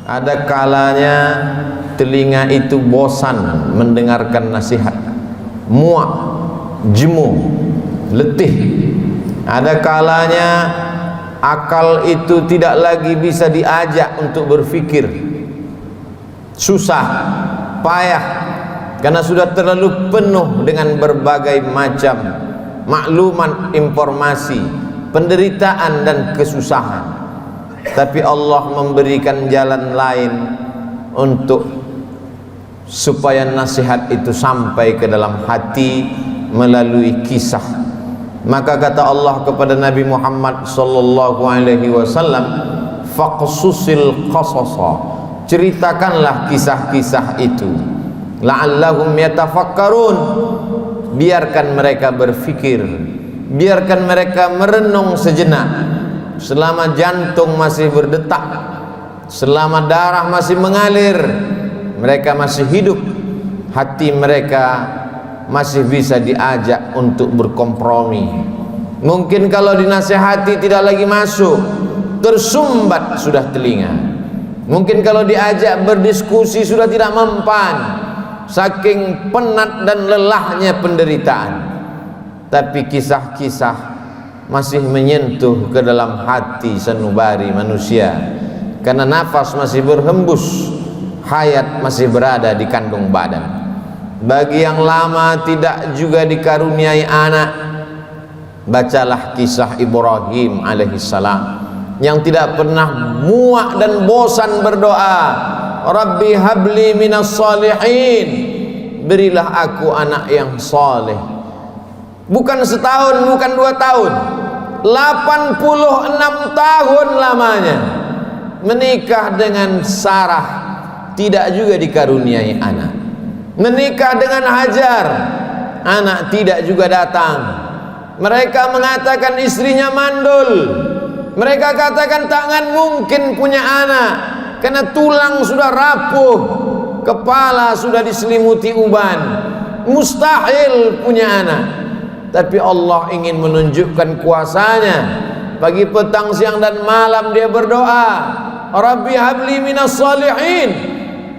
Ada kalanya telinga itu bosan mendengarkan nasihat, muak, jemu, letih. Ada kalanya akal itu tidak lagi bisa diajak untuk berfikir, susah, payah, karena sudah terlalu penuh dengan berbagai macam maklumat, informasi, penderitaan dan kesusahan. Tapi Allah memberikan jalan lain untuk supaya nasihat itu sampai ke dalam hati melalui kisah. Maka kata Allah kepada Nabi Muhammad sallallahu alaihi wasallam, faqsusil qasasa, ceritakanlah kisah-kisah itu, la'allahum yatafakkarun, biarkan mereka berfikir, biarkan mereka merenung sejenak. Selama jantung masih berdetak, selama darah masih mengalir, mereka masih hidup, hati mereka masih bisa diajak untuk berkompromi. Mungkin kalau dinasihati tidak lagi masuk, tersumbat sudah telinga. Mungkin kalau diajak berdiskusi sudah tidak mempan, saking penat dan lelahnya penderitaan. Tapi kisah-kisah masih menyentuh ke dalam hati sanubari manusia, karena nafas masih berhembus, hayat masih berada di kandung badan. Bagi yang lama tidak juga dikaruniai anak, bacalah kisah Ibrahim alaihissalam yang tidak pernah muak dan bosan berdoa, Rabbi habli minas salihin, berilah aku anak yang saleh. Bukan setahun, bukan 2 tahun, 86 tahun lamanya menikah dengan Sarah, tidak juga dikaruniai anak. Menikah dengan Hajar, anak tidak juga datang. Mereka mengatakan istrinya mandul, mereka katakan tangan mungkin punya anak, karena tulang sudah rapuh, kepala sudah diselimuti uban, mustahil punya anak. Tapi Allah ingin menunjukkan kuasanya. Pagi, petang, siang dan malam dia berdoa, Rabbi habli minas salihin.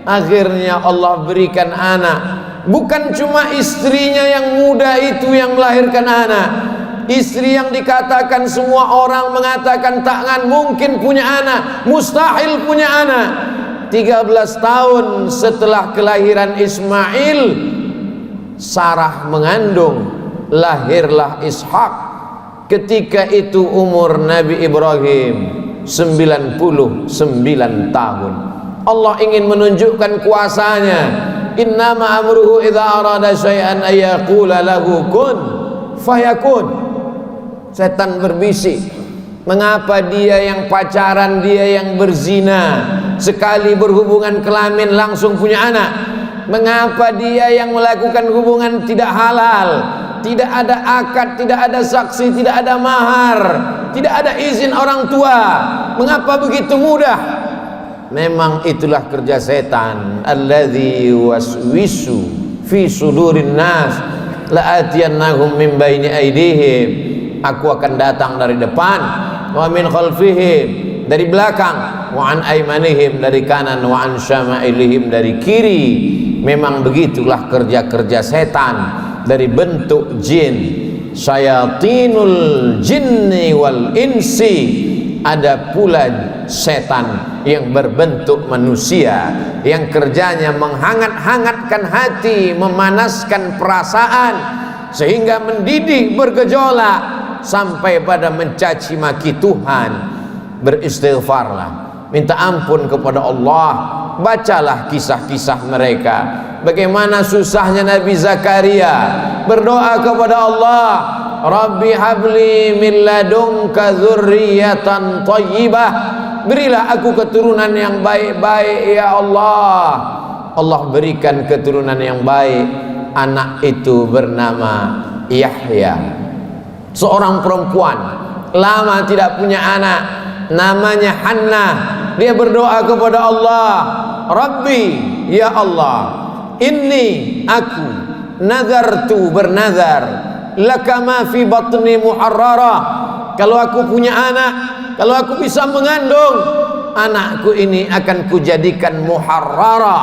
Akhirnya Allah berikan anak. Bukan cuma istrinya yang muda itu yang melahirkan anak, istri yang dikatakan semua orang mengatakan takkan mungkin punya anak, mustahil punya anak. 13 tahun setelah kelahiran Ismail, Sarah mengandung, lahirlah Ishak. Ketika itu umur Nabi Ibrahim 99 tahun. Allah ingin menunjukkan kuasanya. Innama amruhu idza arada syai'an ayyaqula lahu kun fayakun. Setan berbisik, mengapa dia yang pacaran, dia yang berzina, sekali berhubungan kelamin langsung punya anak? Mengapa dia yang melakukan hubungan tidak halal, tidak ada akad, tidak ada saksi, tidak ada mahar, tidak ada izin orang tua, mengapa begitu mudah? Memang itulah kerja setan. Alladzi waswisu fi sudurin nas la'atiyannahum min baini aydihim. Aku akan datang dari depan, wa min khalfihim, dari belakang, wa an aymanihim, dari kanan, wa an syama'ilihim, dari kiri. Memang begitulah kerja-kerja setan dari bentuk jin. Syayatinul jinni wal insi. Ada pula setan yang berbentuk manusia, yang kerjanya menghangat-hangatkan hati, memanaskan perasaan, sehingga mendidih bergejolak sampai pada mencaci maki Tuhan. Beristighfarlah, minta ampun kepada Allah. Bacalah kisah-kisah mereka, bagaimana susahnya Nabi Zakaria berdoa kepada Allah, Rabbi habli min ladunka dzurriyyatan thayyibah, berilah aku keturunan yang baik-baik ya Allah. Allah berikan keturunan yang baik. Anak itu bernama Yahya, seorang perempuan lama tidak punya anak, namanya Hannah. Dia berdoa kepada Allah, Rabbi, ya Allah, inni aku nazartu, bernazar, laka ma fi batni muharrara, kalau aku punya anak, kalau aku bisa mengandung, anakku ini akan kujadikan muharrara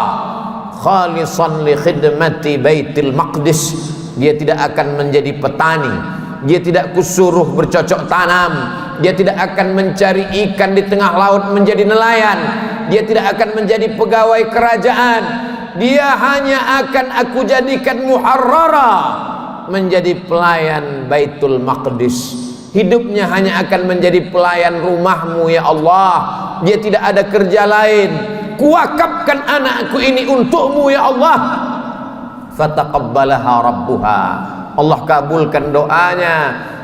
khalisan li khidmati Baitul Maqdis. Dia tidak akan menjadi petani, dia tidak kusuruh bercocok tanam, dia tidak akan mencari ikan di tengah laut menjadi nelayan, dia tidak akan menjadi pegawai kerajaan, dia hanya akan aku jadikan muharrara, menjadi pelayan Baitul Maqdis. Hidupnya hanya akan menjadi pelayan rumahmu ya Allah, dia tidak ada kerja lain. Kuwakafkan anakku ini untukmu ya Allah. Fataqabbalaha rabbuha, Allah kabulkan doanya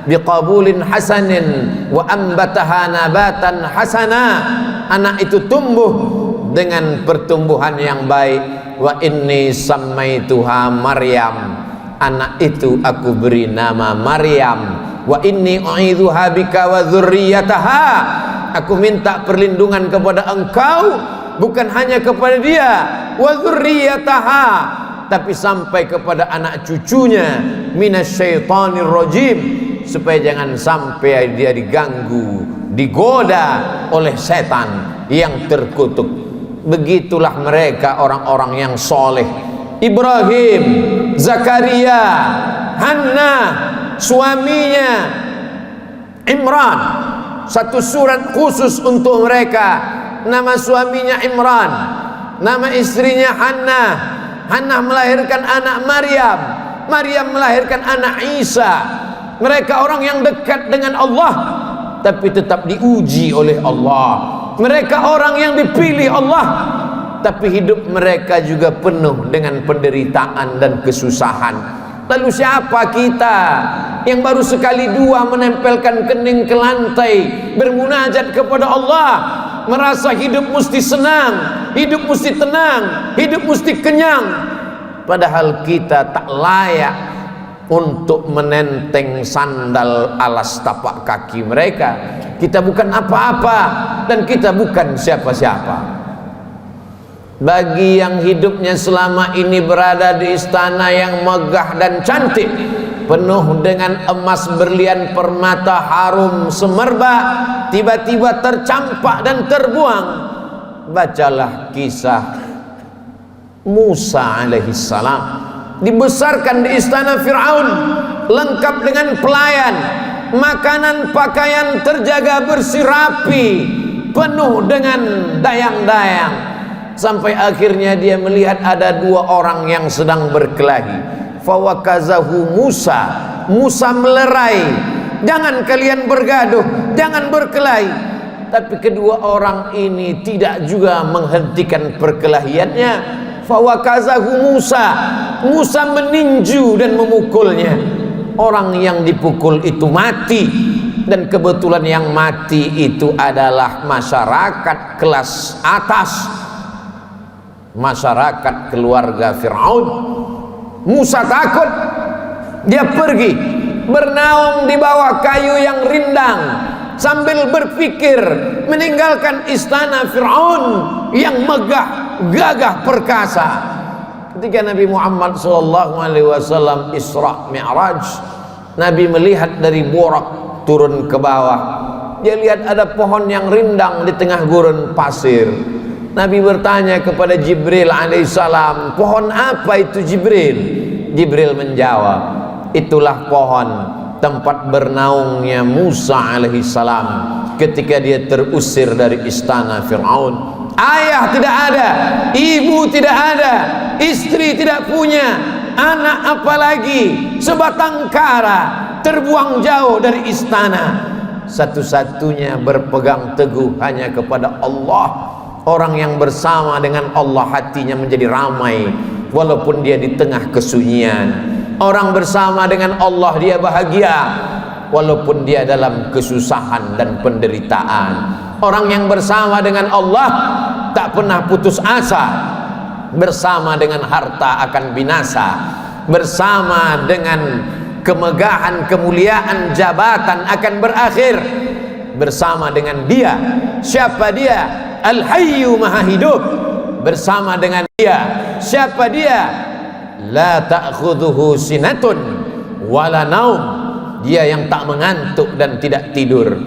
biqabulin hasanin wa ambataha nabatan hasana. Anak itu tumbuh dengan pertumbuhan yang baik. Wa inni sammaituha Maryam, anak itu aku beri nama Maryam. Wa inni u'idzuha bika wa dzurriyyataha, aku minta perlindungan kepada engkau, bukan hanya kepada dia, wa dzurriyyataha, tapi sampai kepada anak cucunya, minasyaitonir rajim, supaya jangan sampai dia diganggu, digoda oleh setan yang terkutuk. Begitulah mereka orang-orang yang soleh. Ibrahim, Zakaria, Hannah, suaminya Imran, satu surat khusus untuk mereka. Nama suaminya Imran, nama istrinya Hannah. Hannah melahirkan anak Maryam, Maryam melahirkan anak Isa. Mereka orang yang dekat dengan Allah, tapi tetap diuji oleh Allah. Mereka orang yang dipilih Allah, tapi hidup mereka juga penuh dengan penderitaan dan kesusahan. Lalu siapa kita yang baru sekali dua menempelkan kening ke lantai, bermunajat kepada Allah, merasa hidup mesti senang, hidup mesti tenang, hidup mesti kenyang, padahal kita tak layak untuk menenteng sandal alas tapak kaki mereka. Kita bukan apa-apa dan kita bukan siapa-siapa. Bagi yang hidupnya selama ini berada di istana yang megah dan cantik, penuh dengan emas berlian permata harum semerbak, tiba-tiba tercampak dan terbuang, bacalah kisah Musa alaihissalam. Dibesarkan di istana Fir'aun, lengkap dengan pelayan, makanan pakaian terjaga bersih rapi, penuh dengan dayang-dayang. Sampai akhirnya dia melihat ada dua orang yang sedang berkelahi. Fawakazahu Musa, Musa melerai, jangan kalian bergaduh, jangan berkelahi. Tapi kedua orang ini tidak juga menghentikan perkelahiannya. Fawakazahu Musa, Musa meninju dan memukulnya. Orang yang dipukul itu mati, dan kebetulan yang mati itu adalah masyarakat kelas atas, masyarakat keluarga Fir'aun. Musa takut, dia pergi bernaung di bawah kayu yang rindang sambil berpikir meninggalkan istana Fir'aun yang megah gagah perkasa. Ketika Nabi Muhammad SAW Isra Mi'raj, Nabi melihat dari Burak turun ke bawah. Dia lihat ada pohon yang rindang di tengah gurun pasir. Nabi bertanya kepada Jibril alaihissalam, pohon apa itu Jibril? Jibril menjawab, itulah pohon tempat bernaungnya Musa alaihissalam ketika dia terusir dari istana Fir'aun. Ayah tidak ada, ibu tidak ada, istri tidak punya, anak apalagi, sebatang kara, terbuang jauh dari istana. Satu-satunya berpegang teguh hanya kepada Allah. Orang yang bersama dengan Allah hatinya menjadi ramai walaupun dia di tengah kesunyian. Orang bersama dengan Allah dia bahagia walaupun dia dalam kesusahan dan penderitaan. Orang yang bersama dengan Allah tak pernah putus asa. Bersama dengan harta akan binasa, bersama dengan kemegahan, kemuliaan, jabatan akan berakhir. Bersama dengan dia, siapa dia? Al-Hayyu Maha Hidup. Bersama dengan dia, siapa dia? La ta'khudhuhu sinatun wala naum. Dia yang tak mengantuk dan tidak tidur.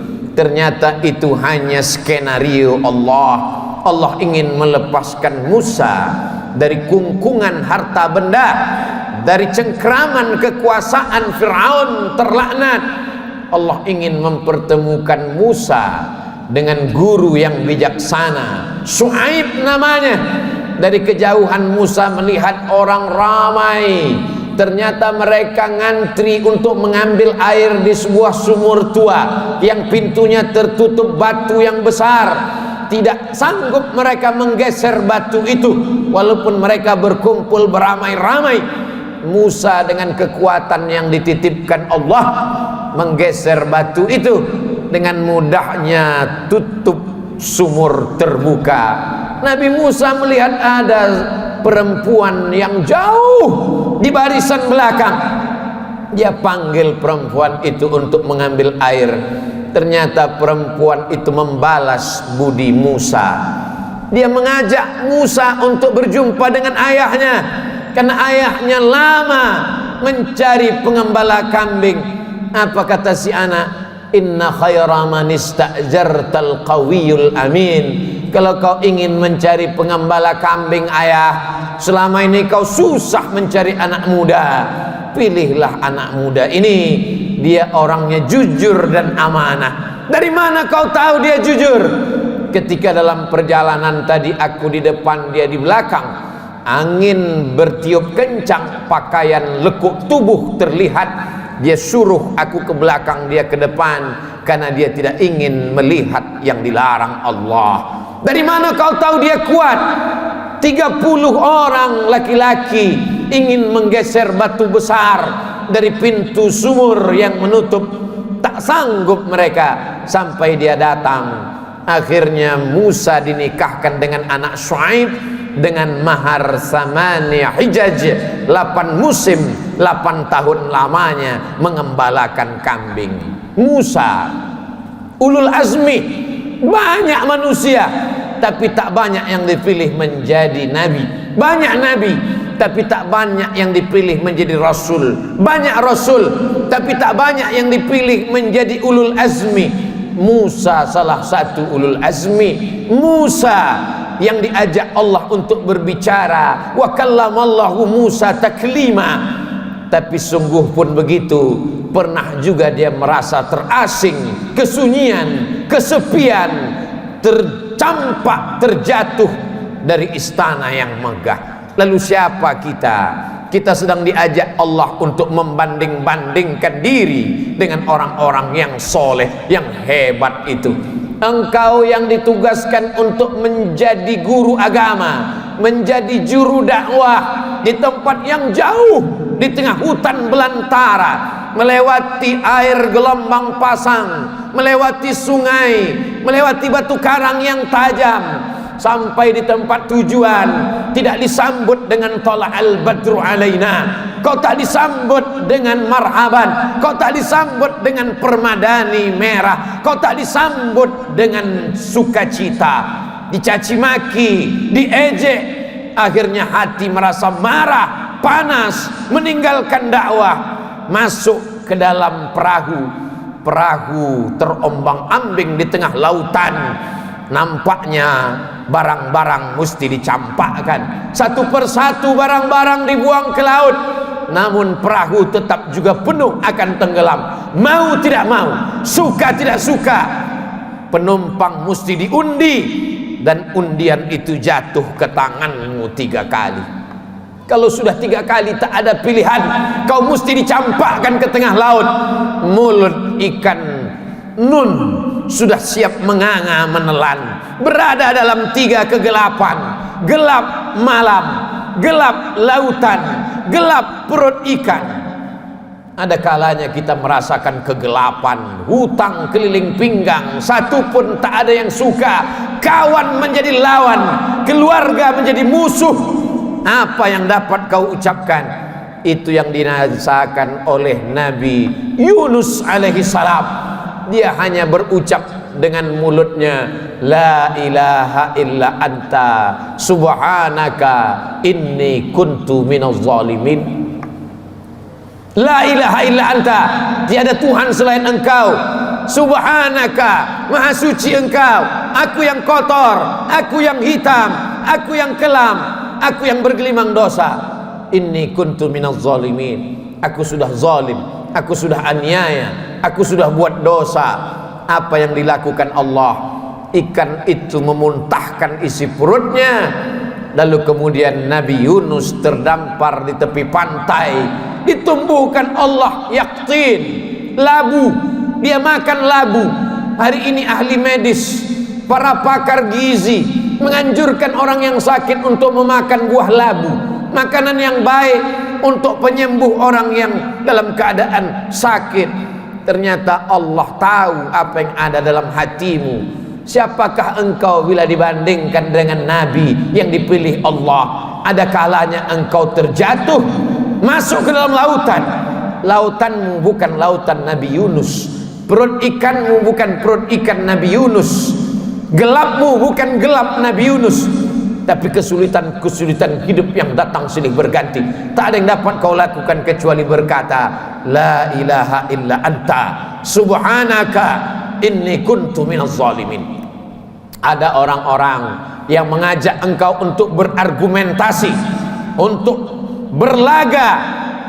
ternyata itu hanya skenario Allah. Allah ingin melepaskan Musa dari kungkungan harta benda, dari cengkraman kekuasaan Fir'aun terlaknat. Allah ingin mempertemukan Musa dengan guru yang bijaksana, Syuaib namanya. Dari kejauhan Musa melihat orang ramai, ternyata mereka ngantri untuk mengambil air di sebuah sumur tua yang pintunya tertutup batu yang besar. Tidak sanggup mereka menggeser batu itu, walaupun mereka berkumpul beramai-ramai. Musa dengan kekuatan yang dititipkan Allah menggeser batu itu, dengan mudahnya tutup sumur terbuka. Nabi Musa melihat ada perempuan yang jauh di barisan belakang. Dia panggil perempuan itu untuk mengambil air. Ternyata perempuan itu membalas budi Musa. Dia mengajak Musa untuk berjumpa dengan ayahnya, karena ayahnya lama mencari pengembala kambing. Apa kata si anak? Inna khaira man ista'jartal qawiyul amin. Kalau kau ingin mencari pengembala kambing ayah, selama ini kau susah mencari anak muda, pilihlah anak muda ini. Dia orangnya jujur dan amanah. Dari mana kau tahu dia jujur? Ketika dalam perjalanan tadi aku di depan, dia di belakang. Angin bertiup kencang, pakaian lekuk tubuh terlihat. Dia suruh aku ke belakang, dia ke depan, karena dia tidak ingin melihat yang dilarang Allah. Dari mana kau tahu dia kuat? 30 orang laki-laki ingin menggeser batu besar dari pintu sumur yang menutup. Tak sanggup mereka sampai dia datang. Akhirnya Musa dinikahkan dengan anak Syuaib dengan mahar samani hijaj, 8 musim, 8 tahun lamanya mengembalakan kambing. Musa ulul azmi, banyak manusia tapi tak banyak yang dipilih menjadi nabi. Banyak nabi tapi tak banyak yang dipilih menjadi rasul. Banyak rasul tapi tak banyak yang dipilih menjadi ulul azmi. Musa salah satu ulul azmi. Musa yang diajak Allah untuk berbicara, wa kallamallahu Musa taklima. Tapi sungguh pun begitu, pernah juga dia merasa terasing, kesunyian, kesepian, tercampak, terjatuh dari istana yang megah. Lalu siapa kita? Kita sedang diajak Allah untuk membanding-bandingkan diri dengan orang-orang yang soleh, yang hebat itu. Engkau yang ditugaskan untuk menjadi guru agama, menjadi juru dakwah di tempat yang jauh, di tengah hutan belantara, melewati air gelombang pasang, melewati sungai, melewati batu karang yang tajam, sampai di tempat tujuan tidak disambut dengan tala'al badru alaina. Kau tak disambut dengan marhaban, kau tak disambut dengan permadani merah, kau tak disambut dengan sukacita. Dicaci maki, diejek. Akhirnya hati merasa marah, panas, meninggalkan dakwah, masuk ke dalam perahu terombang-ambing di tengah lautan. Nampaknya barang-barang mesti dicampakkan, satu persatu barang-barang dibuang ke laut. Namun perahu tetap juga penuh akan tenggelam. Mau tidak mau, suka tidak suka, penumpang mesti diundi, dan undian itu jatuh ke tanganmu 3 kali. Kalau sudah 3 kali tak ada pilihan, kau mesti dicampakkan ke tengah laut. Mulut ikan nun sudah siap menganga menelan, berada dalam 3 kegelapan: gelap malam, gelap lautan, gelap perut ikan. Ada kalanya kita merasakan kegelapan, hutang keliling pinggang, satu pun tak ada yang suka, kawan menjadi lawan, keluarga menjadi musuh. Apa yang dapat kau ucapkan? Itu yang dirasakan oleh Nabi Yunus alaihi salam. Dia hanya berucap dengan mulutnya, la ilaha illa anta subhanaka inni kuntu minaz zalimin. La ilaha illa anta, tiada Tuhan selain engkau. Subhanaka, maha suci engkau. Aku yang kotor, aku yang hitam, aku yang kelam, aku yang bergelimang dosa. Inni kuntu minaz zalimin. Aku sudah zalim, aku sudah aniaya, aku sudah buat dosa. Apa yang dilakukan Allah? Ikan itu memuntahkan isi perutnya. Lalu kemudian Nabi Yunus terdampar di tepi pantai, ditumbuhkan Allah yaktin, labu. Dia makan labu. Hari ini ahli medis, para pakar gizi menganjurkan orang yang sakit untuk memakan buah labu, makanan yang baik untuk penyembuh orang yang dalam keadaan sakit. Ternyata Allah tahu apa yang ada dalam hatimu. Siapakah engkau bila dibandingkan dengan Nabi yang dipilih Allah? Ada kalanya engkau terjatuh, masuk ke dalam lautan. Lautanmu bukan lautan Nabi Yunus, perut ikanmu bukan perut ikan Nabi Yunus, gelapmu bukan gelap Nabi Yunus. Tapi kesulitan-kesulitan hidup yang datang silih berganti, tak ada yang dapat kau lakukan kecuali berkata la ilaha illa anta subhanaka inni kuntu minaz zalimin. Ada orang-orang yang mengajak engkau untuk berargumentasi, untuk berlaga,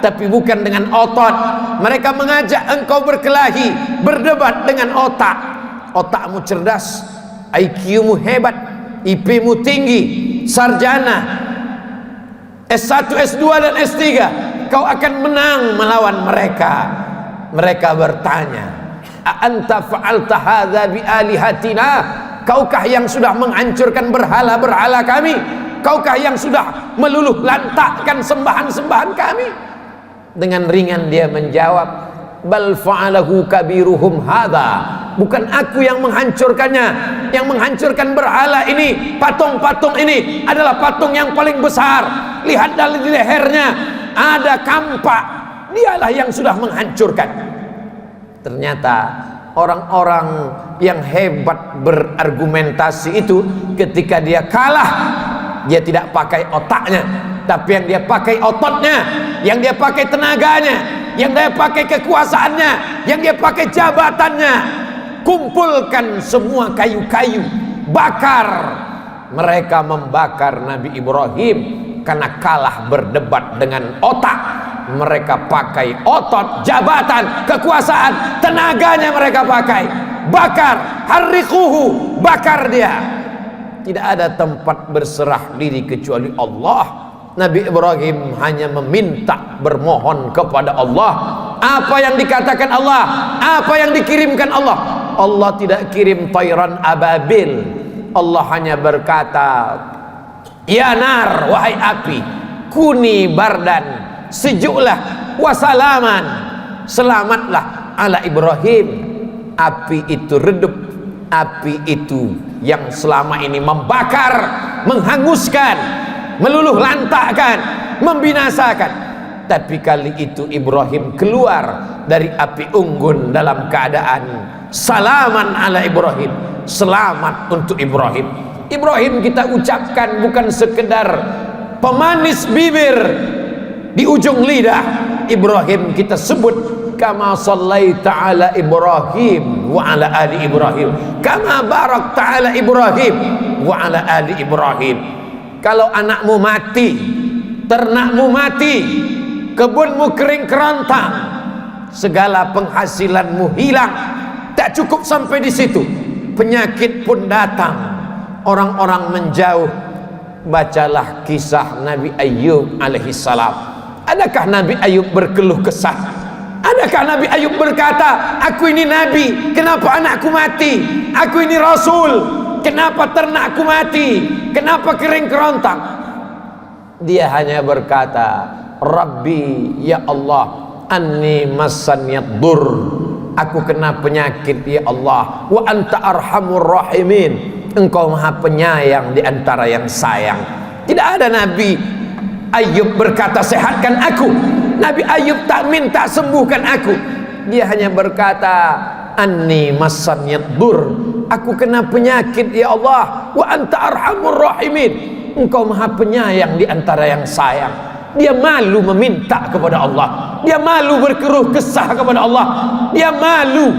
tapi bukan dengan otot. Mereka mengajak engkau berkelahi, berdebat dengan otak. Otakmu cerdas, IQ-mu hebat, IP-mu tinggi, sarjana S1, S2 dan S3, kau akan menang melawan mereka. Mereka bertanya, a anta fa'alta hadza bi alihatina? Kaukah yang sudah menghancurkan berhala-berhala kami? Kaukah yang sudah meluluh lantakkan sembahan-sembahan kami? Dengan ringan dia menjawab, bal fa'alahu kabiruhum hadza. Bukan aku yang menghancurkannya. Yang menghancurkan berhala ini, patung-patung ini adalah patung yang paling besar. Lihat dari lehernya ada kampak. Dialah yang sudah menghancurkan. Ternyata orang-orang yang hebat berargumentasi itu, ketika dia kalah, dia tidak pakai otaknya, tapi yang dia pakai ototnya, yang dia pakai tenaganya, yang dia pakai kekuasaannya, yang dia pakai jabatannya. Kumpulkan semua kayu-kayu, bakar. Mereka membakar Nabi Ibrahim karena kalah berdebat dengan otak. Mereka pakai otot, jabatan, kekuasaan, tenaganya mereka pakai. Bakar, harriquhu, bakar dia. Tidak ada tempat berserah diri kecuali Allah. Nabi Ibrahim hanya meminta, bermohon kepada Allah. Apa yang dikatakan Allah, apa yang dikirimkan Allah. Allah tidak kirim tayran ababil. Allah hanya berkata, ya nar, wahai api, kuni bardan, sejuklah, wasalaman, selamatlah ala Ibrahim. Api itu redup, api itu yang selama ini membakar, menghanguskan, meluluh lantakkan, membinasakan. Tapi kali itu Ibrahim keluar dari api unggun dalam keadaan salaman ala Ibrahim, selamat untuk Ibrahim. Ibrahim kita ucapkan bukan sekedar pemanis bibir di ujung lidah. Ibrahim kita sebut kama sallaita ala Ibrahim wa ala ali Ibrahim, kama barakta ala Ibrahim wa ala ali Ibrahim. Kalau anakmu mati, ternakmu mati, kebunmu kering kerontang, segala penghasilanmu hilang, tak cukup sampai di situ, penyakit pun datang, orang-orang menjauh. Bacalah kisah Nabi Ayub alaihissalam. Adakah Nabi Ayub berkeluh kesah? Adakah Nabi Ayub berkata, aku ini Nabi, kenapa anakku mati? Aku ini Rasul, kenapa ternakku mati? Kenapa kering kerontang? Dia hanya berkata, Rabbi, ya Allah, anni massanyad dur, aku kena penyakit ya Allah, wa anta arhamur rahimin, engkau maha penyayang di antara yang sayang. Tidak ada Nabi Ayub berkata sehatkan aku. Nabi Ayub tak minta sembuhkan aku. Dia hanya berkata anni massanyad dur, aku kena penyakit ya Allah, wa anta arhamur rahimin, engkau maha penyayang di antara yang sayang. Dia malu meminta kepada Allah, dia malu berkeluh kesah kepada Allah, dia malu.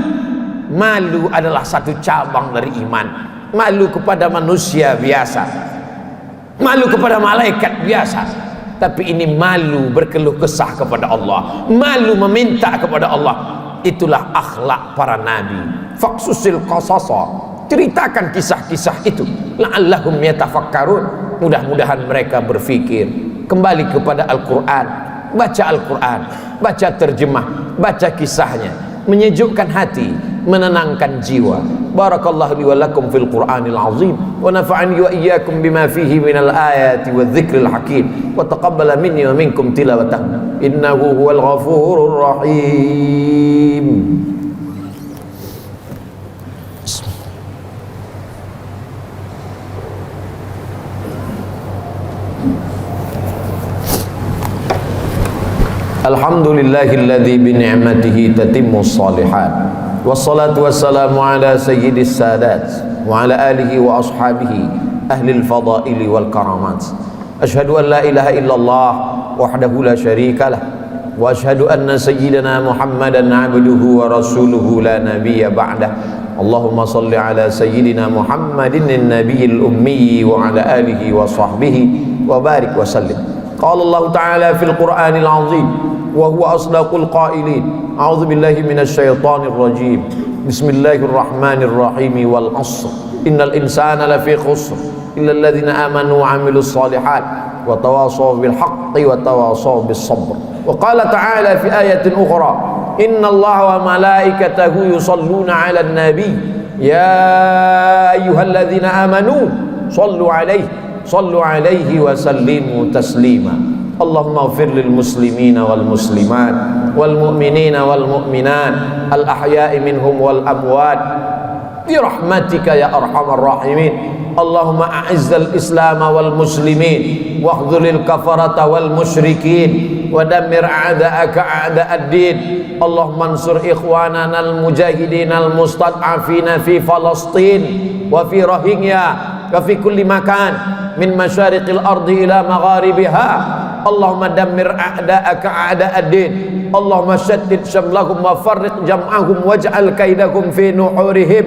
Malu adalah satu cabang dari iman. Malu kepada manusia biasa, malu kepada malaikat biasa, tapi ini malu berkeluh kesah kepada Allah, malu meminta kepada Allah. Itulah akhlak para nabi. Faqsusil qasasa, ceritakan kisah-kisah itu, la'allahum yatafakkarun, mudah-mudahan mereka berfikir. Kembali kepada Al-Quran, baca Al-Quran, baca terjemah, baca kisahnya, menyejukkan hati, menenangkan jiwa. Barakallahu li wa lakum fil Qur'anil azim, wa nafa'ani wa iyyakum bima fihi minal ayati wadh-dhikril hakim, wa taqabbala minni wa minkum tilawatahu innahu huwal ghafurur rahim. Alhamdulillahilladzi bi ni'matihi tatimmus shalihat. Wassalatu wassalamu ala sayyidis sadat wa ala alihi wa ashabihi ahlil fadaili wal karamat. Ashhadu an la ilaha illallah wahdahu la syarika lah, wa ashhadu anna sayyidana Muhammadan abduhu wa rasuluhu la nabiyya ba'dah. Allahumma salli ala sayyidina Muhammadin an-nabiyil ummi wa ala alihi wa sahbihi wa barik wa sallim. Qala Allah ta'ala fil Qur'anil azim wa huwa asdaqul qailin. A'udzu billahi minasy syaithanir rajim. Bismillahirrahmanirrahim. Wal 'ashr innal insana lafi khusr illa alladhina amanu wa 'amilus shalihat wa tawashaw bil haqqi wa tawashaw bis sabr. Wa qala ta'ala fi ayatin ukhra, innallaha wa malaikatahu yusalluna 'alan nabi ya ayyuhalladzina amanu sallu 'alaihi wa sallimu taslima. Allahumma ighfir lil muslimina wal muslimat wal mu'minina wal mu'minat al ahya'i minhum wal amwat bi rahmatika ya arhamar rahimin. Allahumma a'izzal islam wal muslimin wa khudhulil kafarata wal musyrikin wa dammir a'da'aka a'da'ad din. Allahumma ansur ikhwanana al mujahidin al mustad'afina fi Falastin wa fi Rohingya wa fi kulli makan min masyariqil ardi ila magharibiha. Allahumma dammir a'da'aka a'da'ad din. Allahumma shaddid syamlahum wa farriq jam'ahum waj'al kaidahum fi nuhurihim.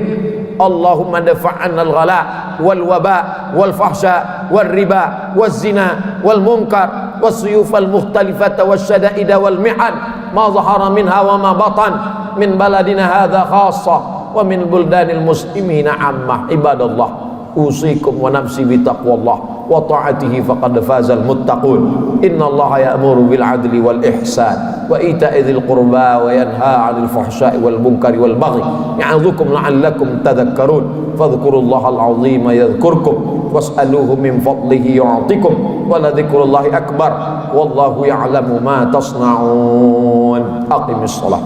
Allahumma dafa'an al-ghala wal waba wal fahsya wal riba wal zina wal munkar wal suyuf al mukhtalifata wal syada'ida wal mihan ma zahara minha wa ma batan min baladina hadha khassa wa min buldanil muslimina ammah. Ibadallah, usikum wa nafsi bitaqwallah wa ta'atihi faqad fazal muttaqun. Innallaha ya'muru bil adli wal ihsan wa ita'i dzil qurba wa yanha 'anil fahsya'i wal munkari wal baghi ya'idzukum la'allakum tadhakkarun. Fadhkurullahal 'azima yadhkurkum was'aluhu min fadlihi yu'tikum wa la dzikrullahi akbar wallahu ya'lamu ma tasna'un. Aqimis shalah.